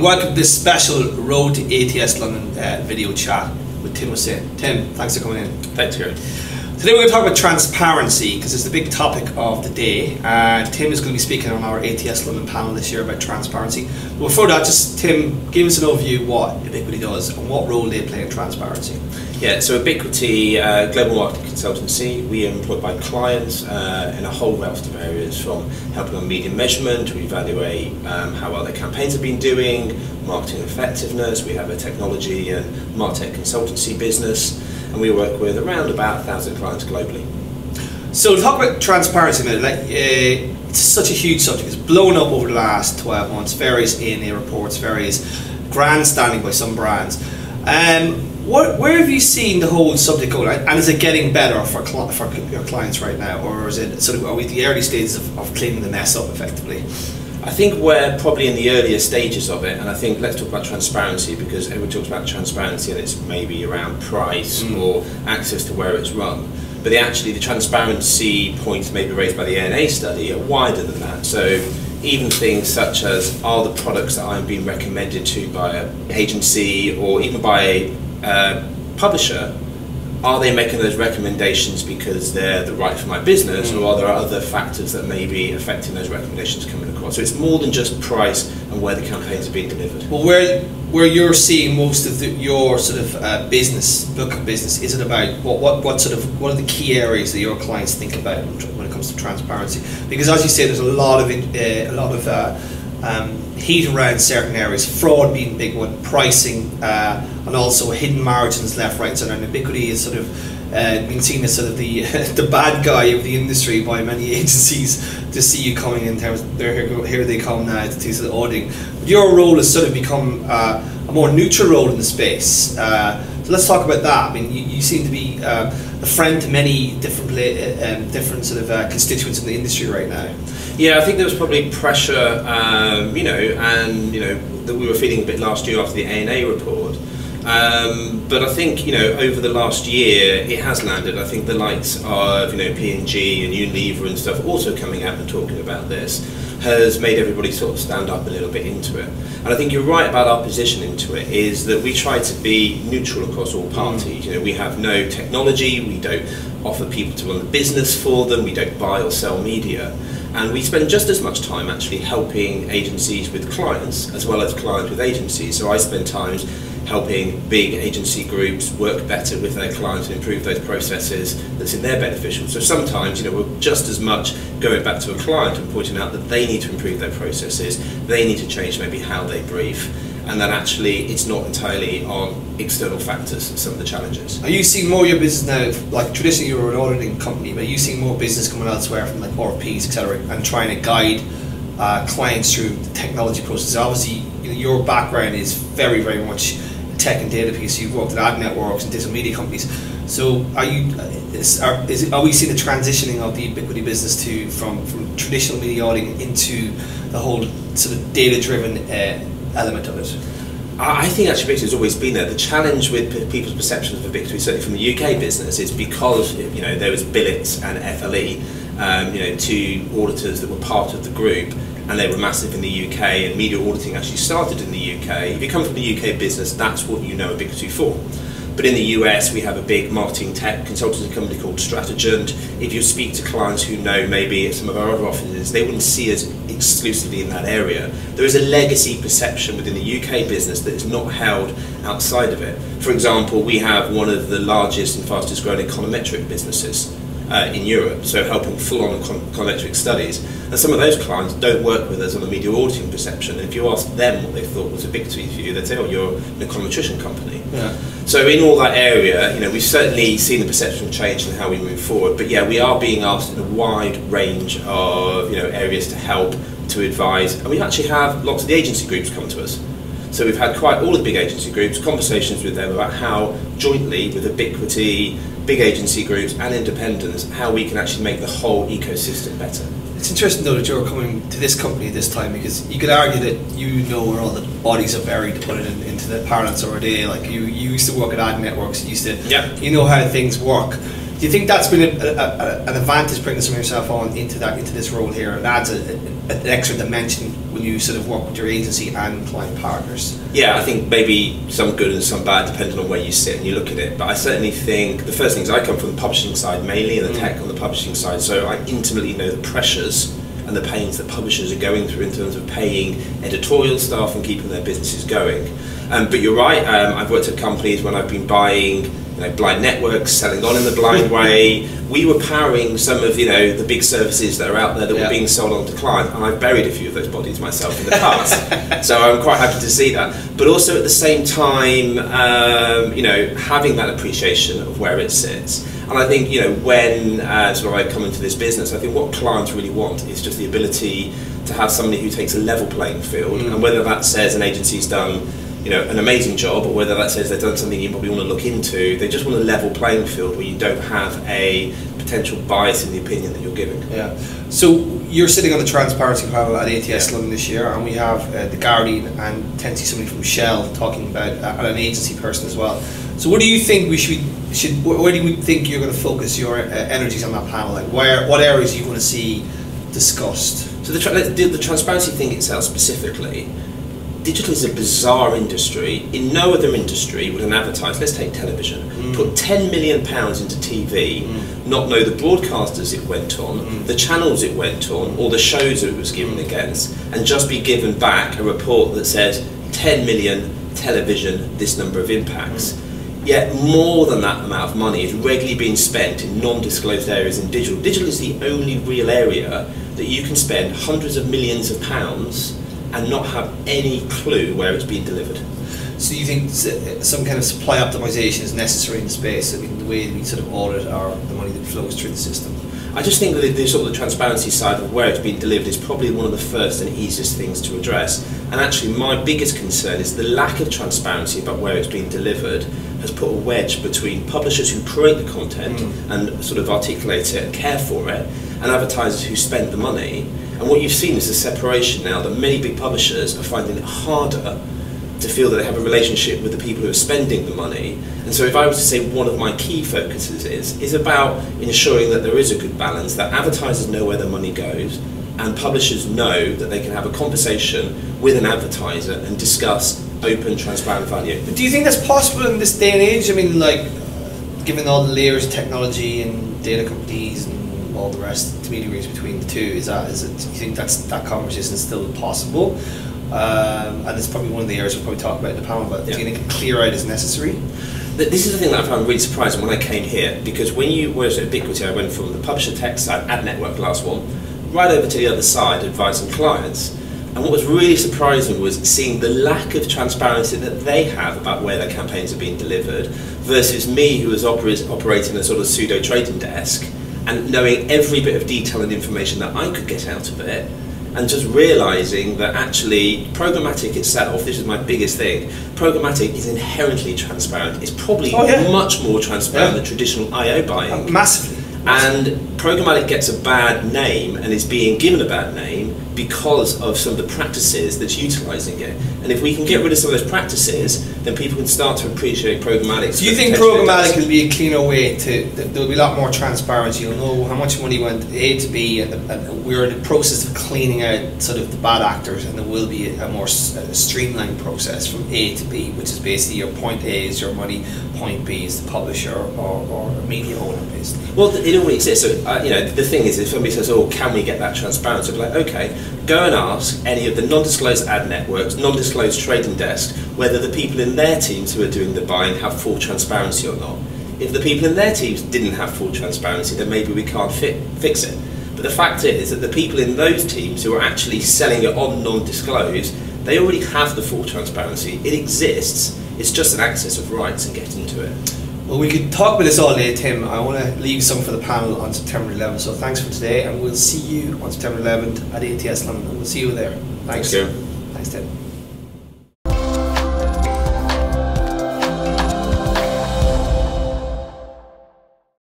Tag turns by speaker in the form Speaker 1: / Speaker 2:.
Speaker 1: and welcome to this special Road to ATS London video chat with Tim Hussain. Tim, thanks for coming in.
Speaker 2: Thanks, Gary.
Speaker 1: Today we're going to talk about transparency because it's the big topic of the day. Tim is going to be speaking on our ATS London panel this year about transparency. But before that, just Tim, give us an overview of what Ebiquity does and what role they play in transparency.
Speaker 2: Yeah, so Ebiquity, global marketing consultancy, we are employed by clients in a whole raft of areas, from helping on media measurement. We evaluate how well their campaigns have been doing, marketing effectiveness. We have a technology and martech consultancy business, and we work with around about 1,000 clients globally.
Speaker 1: So to talk about transparency a minute, it's such a huge subject. It's blown up over the last 12 months, various ANA reports, various grandstanding by some brands. Where have you seen the whole subject going, and is it getting better for your clients right now, or is it sort of, are we at the early stages of cleaning the mess up effectively?
Speaker 2: I think we're probably in the earlier stages of it, and I think let's talk about transparency, because everyone talks about transparency and it's maybe around price or access to where it's run. But the transparency points maybe raised by the ANA study are wider than that. So even things such as, are the products that I'm being recommended to by an agency or even by a publisher, are they making those recommendations because they're the right for my business, or are there other factors that may be affecting those recommendations coming across? So it's more than just price and where the campaigns are being delivered. Well,
Speaker 1: where you're seeing most of your sort of book of business, is it about what are the key areas that your clients think about when it comes to transparency? Because as you say, there's a lot of heat around certain areas, fraud being a big one, pricing, and also hidden margins left, right, and centre. And Ebiquity is sort of been seen as sort of the the bad guy of the industry by many agencies to see you coming in terms of here they come now to do the auditing. But your role has sort of become a more neutral role in the space. So let's talk about that. I mean, you seem to be a friend to many different sort of constituents in the industry right now.
Speaker 2: Yeah, I think there was probably pressure, that we were feeling a bit last year after the ANA report. But I think, over the last year, it has landed. I think the likes of, P&G and Unilever and stuff also coming out and talking about this has made everybody sort of stand up a little bit into it. And I think you're right about our position into it, is that we try to be neutral across all parties. We have no technology, we don't offer people to run the business for them, we don't buy or sell media. And we spend just as much time actually helping agencies with clients as well as clients with agencies. So I spend times helping big agency groups work better with their clients and improve those processes that's in their beneficial. So sometimes, we're just as much going back to a client and pointing out that they need to improve their processes, they need to change maybe how they brief, and that actually it's not entirely on external factors, some of the challenges.
Speaker 1: Are you seeing more of your business now, like traditionally you were an auditing company, but are you seeing more business coming elsewhere from like RFPs, etc., and trying to guide clients through the technology process? Obviously, your background is very, very much tech and data piece. You've worked at ad networks and digital media companies. So are we seeing a transitioning of the Ebiquity business from traditional media auditing into the whole sort of data-driven element of it?
Speaker 2: I think actually Ebiquity has always been there. The challenge with people's perceptions of Ebiquity, certainly from the UK business, is because there was Billets and FLE, two auditors that were part of the group, and they were massive in the UK, and media auditing actually started in the UK. If you come from the UK business, that's what you know Ebiquity for. But in the US, we have a big marketing tech consultancy company called Strategent. If you speak to clients who know maybe at some of our other offices, they wouldn't see us exclusively in that area. There is a legacy perception within the UK business that is not held outside of it. For example, we have one of the largest and fastest growing econometric businesses in Europe, so helping full-on econometric studies. And some of those clients don't work with us on a media auditing perception. And if you ask them what they thought was Ebiquity for you, they'd say, oh, you're an econometrician company. Yeah. So in all that area, we've certainly seen the perception change in how we move forward. But yeah, we are being asked in a wide range of areas to help, to advise, and we actually have lots of the agency groups come to us. So we've had quite all the big agency groups, conversations with them about how jointly with Ebiquity, big agency groups and independents, how we can actually make the whole ecosystem better.
Speaker 1: It's interesting though that you're coming to this company this time, because you could argue that where all the bodies are buried, to put it into the parlance of our day. Like you used to work at ad networks, you know how things work. Do you think that's been an advantage bringing some of yourself on into this role here? It adds an extra dimension when you sort of work with your agency and client partners.
Speaker 2: Yeah, I think maybe some good and some bad depending on where you sit and you look at it. But I certainly think the first thing is I come from the publishing side mainly, and the tech on the publishing side, so I intimately know the pressures and the pains that publishers are going through in terms of paying editorial staff and keeping their businesses going. But you're right, I've worked at companies when I've been buying blind networks, selling on in the blind way. We were powering some of the big services that are out there that were being sold on to clients, and I've buried a few of those bodies myself in the past. So I'm quite happy to see that. But also at the same time, having that appreciation of where it sits. And I think when sort of I come into this business, I think what clients really want is just the ability to have somebody who takes a level playing field, and whether that says an agency's done an amazing job, or whether that says they've done something you probably want to look into, they just want a level playing field where you don't have a potential bias in the opinion that you're giving.
Speaker 1: Yeah. So you're sitting on the transparency panel at ATS London this year, and we have the Guardian and potentially somebody from Shell talking about an agency person as well. So what do you think where do you think you're going to focus your energies on that panel? Like what areas are you going to see discussed?
Speaker 2: So the transparency thing itself specifically, digital is a bizarre industry. In no other industry would an advertiser, let's take television, put £10 million into TV, not know the broadcasters it went on, the channels it went on, or the shows it was given against, and just be given back a report that says 10 million television, this number of impacts. Yet more than that amount of money is regularly being spent in non-disclosed areas in digital. Digital is the only real area that you can spend hundreds of millions of pounds and not have any clue where it's being delivered.
Speaker 1: So you think some kind of supply optimization is necessary in the space? I mean, the way we sort of audit the money that flows through the system.
Speaker 2: I just think that the sort of the transparency side of where it's been delivered is probably one of the first and easiest things to address. And actually my biggest concern is the lack of transparency about where it's been delivered has put a wedge between publishers who create the content and sort of articulate it and care for it, and advertisers who spend the money. And what you've seen is a separation now that many big publishers are finding it harder to feel that they have a relationship with the people who are spending the money. And so if I was to say one of my key focuses is about ensuring that there is a good balance, that advertisers know where their money goes, and publishers know that they can have a conversation with an advertiser and discuss open, transparent value.
Speaker 1: But do you think that's possible in this day and age? I mean, like, given all the layers of technology and data companies and all the rest, intermediaries between the two, do you think that conversation is still possible? And it's probably one of the areas we'll probably talk about in the panel, but do you think a clear out is necessary?
Speaker 2: This is the thing that I found really surprising when I came here, because when you were at Ebiquity, I went from the publisher tech side, ad network last one, right over to the other side, advising clients. And what was really surprising was seeing the lack of transparency that they have about where their campaigns are being delivered, versus me, who was operating a sort of pseudo trading desk, and knowing every bit of detail and information that I could get out of it, and just realising that actually programmatic itself, this is my biggest thing, programmatic is inherently transparent. It's probably much more transparent than traditional IO buying.
Speaker 1: Massively.
Speaker 2: And programmatic gets a bad name and is being given a bad name because of some of the practices that's utilising it. And if we can get rid of some of those practices, then people can start to appreciate programmatic.
Speaker 1: Do you think programmatic will be a cleaner way there'll be a lot more transparency, you'll know how much money went A to B, and we're in the process of cleaning out sort of the bad actors, and there will be a more streamlined process from A to B, which is basically your point A is your money, point B is the publisher or a media owner, basically.
Speaker 2: Well, it already exists. So, the thing is, if somebody says, oh, can we get that transparency? I'd be like, okay, go and ask any of the non-disclosed ad networks, non-disclosed trading desks, whether the people in their teams who are doing the buying have full transparency or not. If the people in their teams didn't have full transparency, then maybe we can't fix it. But the fact is that the people in those teams who are actually selling it on non-disclosed, they already have the full transparency. It exists. It's just an access of rights and getting to it.
Speaker 1: Well, we could talk about this all day, Tim. I want to leave some for the panel on September 11th. So thanks for today, and we'll see you on September 11th at ATS London. We'll see you there. Thanks.
Speaker 2: Thanks,
Speaker 1: Tim.